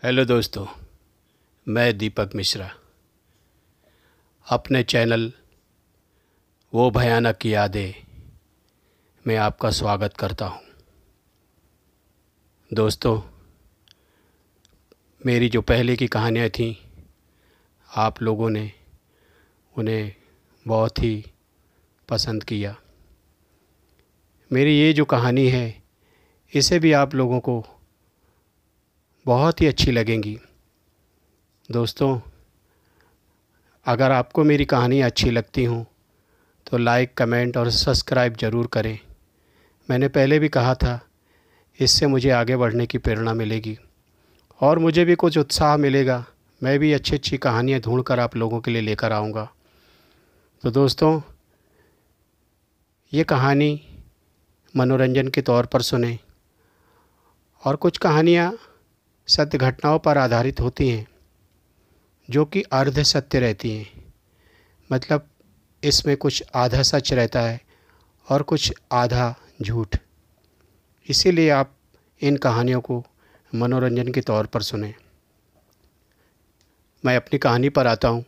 Hello दोस्तों, मैं दीपक मिश्रा अपने चैनल वो भयानक यादें में आपका स्वागत करता हूं। दोस्तों, मेरी जो पहले की कहानियाँ थीं, आप लोगों ने उन्हें बहुत ही पसंद किया। मेरी ये जो कहानी है, इसे भी आप लोगों को बहुत ही अच्छी लगेंगी। दोस्तों, अगर आपको मेरी कहानी अच्छी लगती हों तो लाइक, कमेंट और सब्सक्राइब ज़रूर करें। मैंने पहले भी कहा था, इससे मुझे आगे बढ़ने की प्रेरणा मिलेगी और मुझे भी कुछ उत्साह मिलेगा। मैं भी अच्छी अच्छी कहानियाँ ढूंढकर आप लोगों के लिए लेकर आऊँगा। तो दोस्तों, ये कहानी मनोरंजन के तौर पर सुने और कुछ कहानियाँ सत्य घटनाओं पर आधारित होती हैं जो कि अर्ध सत्य रहती हैं। मतलब इसमें कुछ आधा सच रहता है और कुछ आधा झूठ। इसीलिए आप इन कहानियों को मनोरंजन के तौर पर सुनें। मैं अपनी कहानी पर आता हूँ।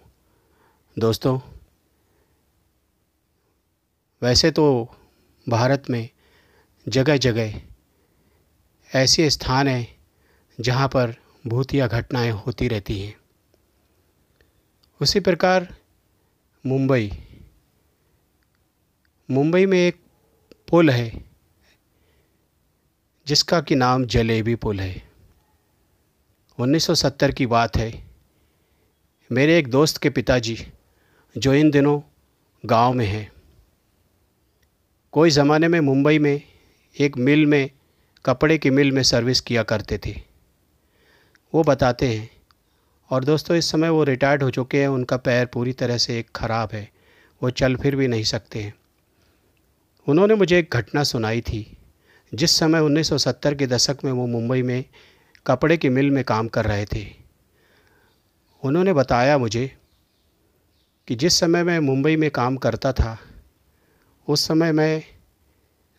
दोस्तों, वैसे तो भारत में जगह जगह ऐसे स्थान हैं जहाँ पर भूतिया घटनाएं होती रहती हैं। उसी प्रकार मुंबई में एक पुल है जिसका कि नाम जलेबी पुल है। 1970 की बात है। मेरे एक दोस्त के पिताजी, जो इन दिनों गांव में हैं, कोई ज़माने में मुंबई में एक मिल में, कपड़े की मिल में सर्विस किया करते थे। वो बताते हैं, और दोस्तों इस समय वो रिटायर्ड हो चुके हैं। उनका पैर पूरी तरह से एक ख़राब है, वो चल फिर भी नहीं सकते हैं। उन्होंने मुझे एक घटना सुनाई थी। जिस समय 1970 के दशक में वो मुंबई में कपड़े की मिल में काम कर रहे थे, उन्होंने बताया मुझे कि जिस समय मैं मुंबई में काम करता था, उस समय मैं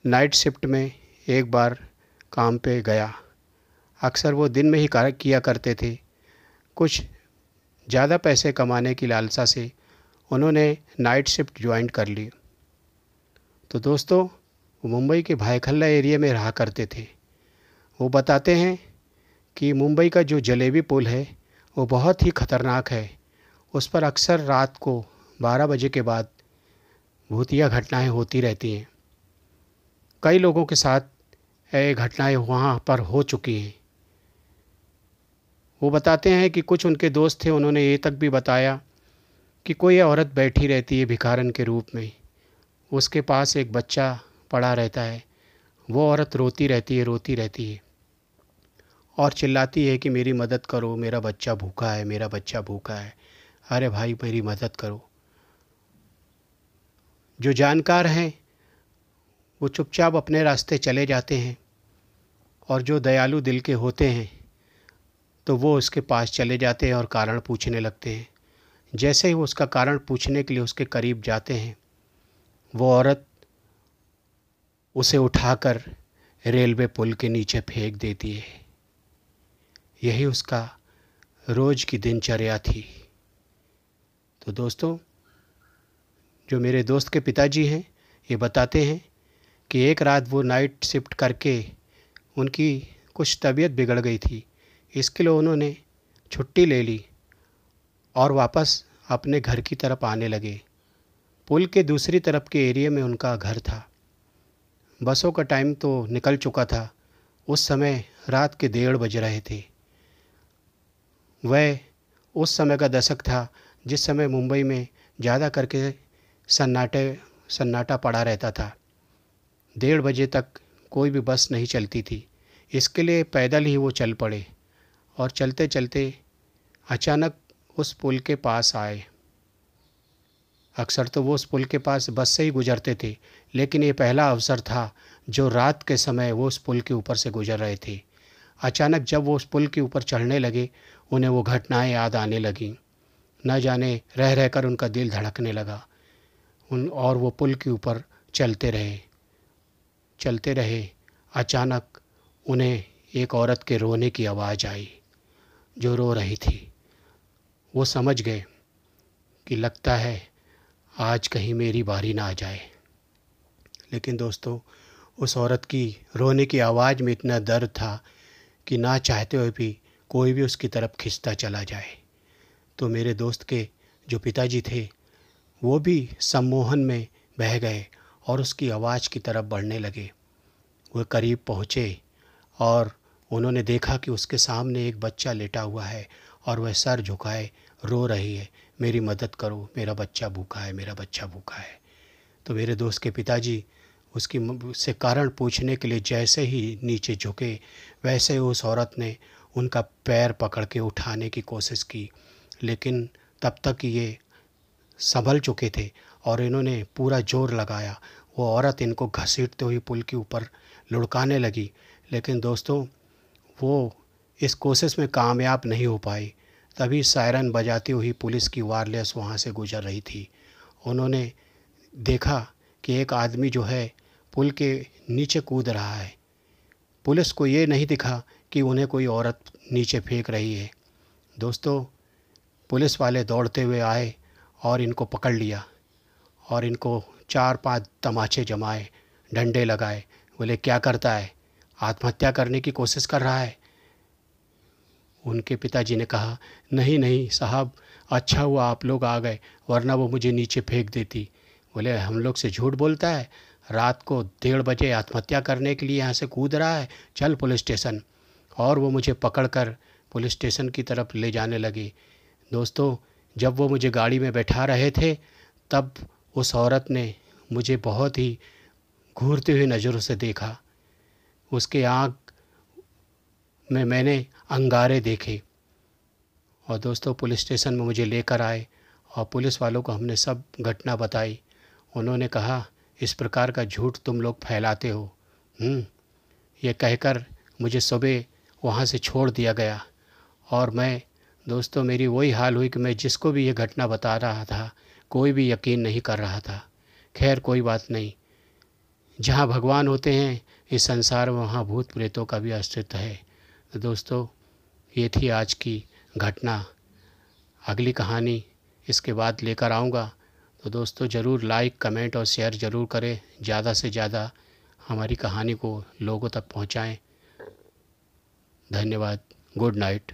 नाइट शिफ्ट में एक बार काम पे गया। अक्सर वो दिन में ही किया करते थे। कुछ ज़्यादा पैसे कमाने की लालसा से उन्होंने नाइट शिफ्ट ज्वाइन कर ली। तो दोस्तों, वो मुंबई के भायखला एरिया में रहा करते थे। वो बताते हैं कि मुंबई का जो जलेबी पुल है वो बहुत ही ख़तरनाक है। उस पर अक्सर रात को 12 बजे के बाद भूतिया घटनाएं होती रहती हैं। कई लोगों के साथ ये घटनाएं वहाँ पर हो चुकी हैं। वो बताते हैं कि कुछ उनके दोस्त थे, उन्होंने ये तक भी बताया कि कोई औरत बैठी रहती है भिखारन के रूप में। उसके पास एक बच्चा पड़ा रहता है। वो औरत रोती रहती है और चिल्लाती है कि मेरी मदद करो, मेरा बच्चा भूखा है, मेरा बच्चा भूखा है। अरे भाई, मेरी मदद करो। जो जानकार हैं वो चुपचाप अपने रास्ते चले जाते हैं, और जो दयालु दिल के होते हैं तो वो उसके पास चले जाते हैं और कारण पूछने लगते हैं। जैसे ही वो उसका कारण पूछने के लिए उसके करीब जाते हैं, वो औरत उसे उठाकर रेलवे पुल के नीचे फेंक देती है। यही उसका रोज़ की दिनचर्या थी। तो दोस्तों, जो मेरे दोस्त के पिताजी हैं, ये बताते हैं कि एक रात वो नाइट शिफ्ट करके उनकी कुछ तबीयत बिगड़ गई थी। इसके लिए उन्होंने छुट्टी ले ली और वापस अपने घर की तरफ आने लगे। पुल के दूसरी तरफ के एरिया में उनका घर था। बसों का टाइम तो निकल चुका था। उस समय रात के 1:30 बज रहे थे। वह उस समय का दशक था जिस समय मुंबई में ज़्यादा करके सन्नाटा पड़ा रहता था। 1:30 बजे तक कोई भी बस नहीं चलती थी। इसके लिए पैदल ही वो चल पड़े और चलते चलते अचानक उस पुल के पास आए। अक्सर तो वो उस पुल के पास बस से ही गुजरते थे, लेकिन ये पहला अवसर था जो रात के समय वो उस पुल के ऊपर से गुजर रहे थे। अचानक जब वो उस पुल के ऊपर चढ़ने लगे, उन्हें वो घटनाएं याद आने लगीं। न जाने रह रहकर उनका दिल धड़कने लगा और वो पुल के ऊपर चलते रहे। चलते रहे, अचानक उन्हें एक औरत के रोने की आवाज़ आई, जो रो रही थी। वो समझ गए कि लगता है आज कहीं मेरी बारी ना आ जाए। लेकिन दोस्तों, उस औरत की रोने की आवाज़ में इतना दर्द था कि ना चाहते हुए भी कोई भी उसकी तरफ खिंचता चला जाए। तो मेरे दोस्त के जो पिताजी थे, वो भी सम्मोहन में बह गए और उसकी आवाज़ की तरफ बढ़ने लगे। वो करीब पहुँचे और उन्होंने देखा कि उसके सामने एक बच्चा लेटा हुआ है और वह सर झुकाए रो रही है, मेरी मदद करो, मेरा बच्चा भूखा है, मेरा बच्चा भूखा है। तो मेरे दोस्त के पिताजी उससे कारण पूछने के लिए जैसे ही नीचे झुके, वैसे ही उस औरत ने उनका पैर पकड़ के उठाने की कोशिश की। लेकिन तब तक ये संभल चुके थे और इन्होंने पूरा जोर लगाया। वो औरत इनको घसीटते हुए पुल के ऊपर लुढ़काने लगी। लेकिन दोस्तों, वो इस कोशिश में कामयाब नहीं हो पाई। तभी सायरन बजाती हुई पुलिस की वायरलेस वहाँ से गुजर रही थी। उन्होंने देखा कि एक आदमी जो है पुल के नीचे कूद रहा है। पुलिस को ये नहीं दिखा कि उन्हें कोई औरत नीचे फेंक रही है। दोस्तों, पुलिस वाले दौड़ते हुए आए और इनको पकड़ लिया और इनको 4-5 तमाचे जमाए, डंडे लगाए। बोले, क्या करता है? आत्महत्या करने की कोशिश कर रहा है? उनके पिताजी ने कहा, नहीं नहीं साहब, अच्छा हुआ आप लोग आ गए, वरना वो मुझे नीचे फेंक देती। बोले, हम लोग से झूठ बोलता है, रात को 1:30 बजे आत्महत्या करने के लिए यहाँ से कूद रहा है, चल पुलिस स्टेशन। और वो मुझे पकड़कर पुलिस स्टेशन की तरफ ले जाने लगे। दोस्तों, जब वो मुझे गाड़ी में बैठा रहे थे, तब उस औरत ने मुझे बहुत ही घूरती हुई नज़रों से देखा। उसके आँख में मैंने अंगारे देखे। और दोस्तों, पुलिस स्टेशन में मुझे लेकर आए और पुलिस वालों को हमने सब घटना बताई। उन्होंने कहा, इस प्रकार का झूठ तुम लोग फैलाते हो। ये कहकर मुझे सुबह वहाँ से छोड़ दिया गया। और मैं दोस्तों, मेरी वही हाल हुई कि मैं जिसको भी ये घटना बता रहा था, कोई भी यकीन नहीं कर रहा था। खैर, कोई बात नहीं। जहाँ भगवान होते हैं इस संसार में, वहाँ भूत प्रेतों का भी अस्तित्व है। तो दोस्तों, ये थी आज की घटना। अगली कहानी इसके बाद लेकर आऊँगा। तो दोस्तों, ज़रूर लाइक, कमेंट और शेयर ज़रूर करें। ज़्यादा से ज़्यादा हमारी कहानी को लोगों तक पहुँचाएँ। धन्यवाद। Good night.